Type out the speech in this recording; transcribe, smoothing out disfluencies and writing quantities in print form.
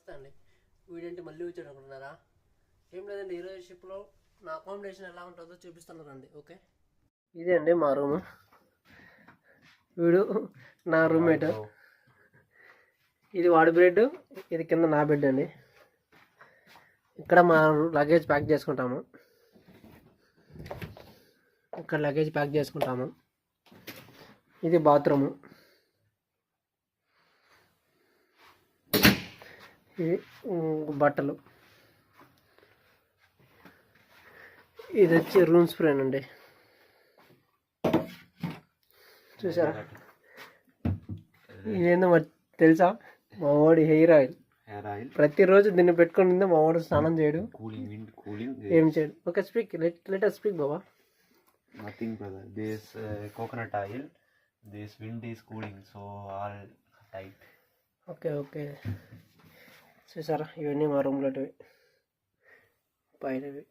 నమస్తే అండి. వీడేంటి మళ్ళీ వచ్చాడు అనుకుంటున్నారా? ఏం లేదండి, ఈరోజు షిప్లో నా అకామిడేషన్ ఎలా ఉంటుందో చూపిస్తున్నారండి. ఓకే, ఇదే అండి మా రూము. వీడు నా రూమ్మేట్. ఇది వాడి బెడ్, ఇది కింద నా బెడ్ అండి. ఇక్కడ మా లగేజ్ ప్యాక్ చేసుకుంటాము. ఇక్కడ లగేజ్ ప్యాక్ చేసుకుంటాము. ఇది బాత్రూము. ఇది బట్టలు. ఇది వచ్చి రూమ్ స్ప్రే అండి. చూసారా? ఇదేందో మరి తెలుసా? మా వాడి హెయిర్ ఆయిల్. ప్రతిరోజు దీన్ని పెట్టుకుని మా వాడు స్నానం చేయడు, ఏం చేయడు. Okay, speak, let us speak Baba. Nothing brother, this coconut oil, this wind is cooling, so all tight. Okay చూసారా? ఇవన్నీ మా రూమ్లో పైనవి.